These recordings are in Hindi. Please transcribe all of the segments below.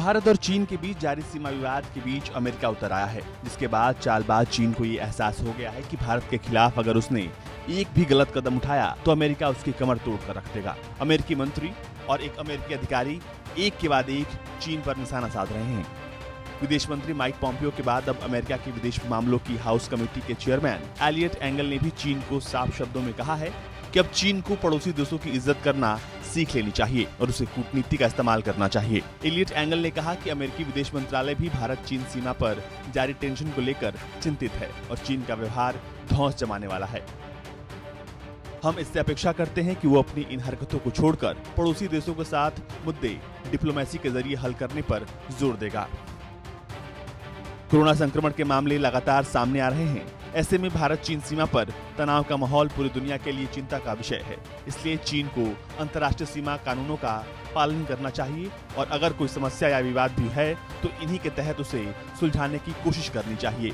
भारत और चीन के बीच जारी सीमा विवाद के बीच अमेरिका उतर आया है, जिसके बाद चालबाज चीन को ये एहसास हो गया है कि भारत के खिलाफ अगर उसने एक भी गलत कदम उठाया तो अमेरिका उसकी कमर तोड़ कर रख देगा। अमेरिकी मंत्री और एक अमेरिकी अधिकारी एक के बाद एक चीन पर निशाना साध रहे हैं। विदेश मंत्री माइक पॉम्पियो के बाद अब अमेरिका की विदेश मामलों की हाउस कमेटी के चेयरमैन एलियट एंगल ने भी चीन को साफ शब्दों में कहा है कि अब चीन को पड़ोसी देशों की इज्जत करना सीख लेनी चाहिए और उसे कूटनीति का इस्तेमाल करना चाहिए। एलियट एंगल ने कहा कि अमेरिकी विदेश मंत्रालय भी भारत चीन सीमा पर जारी टेंशन को लेकर चिंतित है और चीन का व्यवहार धौंस जमाने वाला है। हम इससे अपेक्षा करते हैं कि वो अपनी इन हरकतों को छोड़कर पड़ोसी देशों के साथ मुद्दे डिप्लोमेसी के जरिए हल करने पर जोर देगा। कोरोना संक्रमण के मामले लगातार सामने आ रहे हैं। ऐसे में भारत चीन सीमा पर तनाव का माहौल पूरी दुनिया के लिए चिंता का विषय है। इसलिए चीन को अंतर्राष्ट्रीय सीमा कानूनों का पालन करना चाहिए और अगर कोई समस्या या विवाद भी है तो इन्हीं के तहत उसे सुलझाने की कोशिश करनी चाहिए।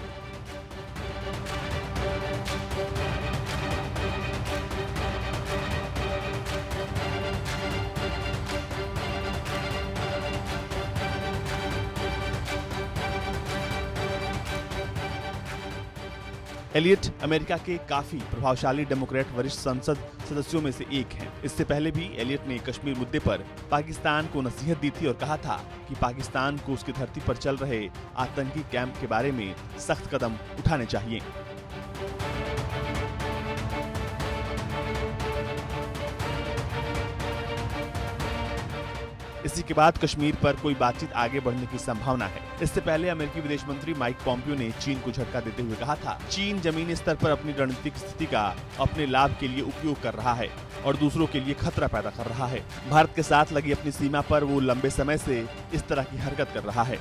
एलियट अमेरिका के काफी प्रभावशाली डेमोक्रेट वरिष्ठ संसद सदस्यों में से एक हैं। इससे पहले भी एलियट ने कश्मीर मुद्दे पर पाकिस्तान को नसीहत दी थी और कहा था कि पाकिस्तान को उसकी धरती पर चल रहे आतंकी कैंप के बारे में सख्त कदम उठाने चाहिए। इसी के बाद कश्मीर पर कोई बातचीत आगे बढ़ने की संभावना है। इससे पहले अमेरिकी विदेश मंत्री माइक पॉम्पियो ने चीन को झटका देते हुए कहा था, चीन जमीनी स्तर पर अपनी रणनीतिक स्थिति का अपने लाभ के लिए उपयोग कर रहा है और दूसरों के लिए खतरा पैदा कर रहा है। भारत के साथ लगी अपनी सीमा पर वो लंबे समय से इस तरह की हरकत कर रहा है।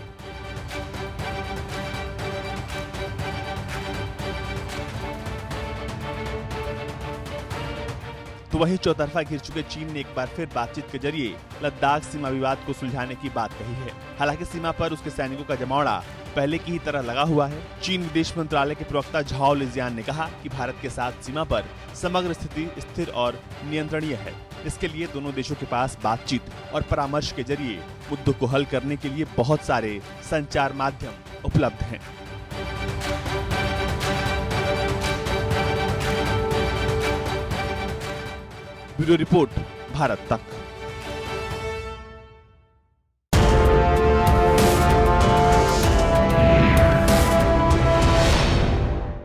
तो वहीं चौतरफा घिर चुके चीन ने एक बार फिर बातचीत के जरिए लद्दाख सीमा विवाद को सुलझाने की बात कही है। हालांकि सीमा पर उसके सैनिकों का जमावड़ा पहले की ही तरह लगा हुआ है। चीन विदेश मंत्रालय के प्रवक्ता झाओ लिजियान ने कहा कि भारत के साथ सीमा पर समग्र स्थिति स्थिर और नियंत्रणीय है। इसके लिए दोनों देशों के पास बातचीत और परामर्श के जरिए मुद्दों को हल करने के लिए बहुत सारे संचार माध्यम उपलब्ध हैं। ब्यूरो रिपोर्ट, भारत तक।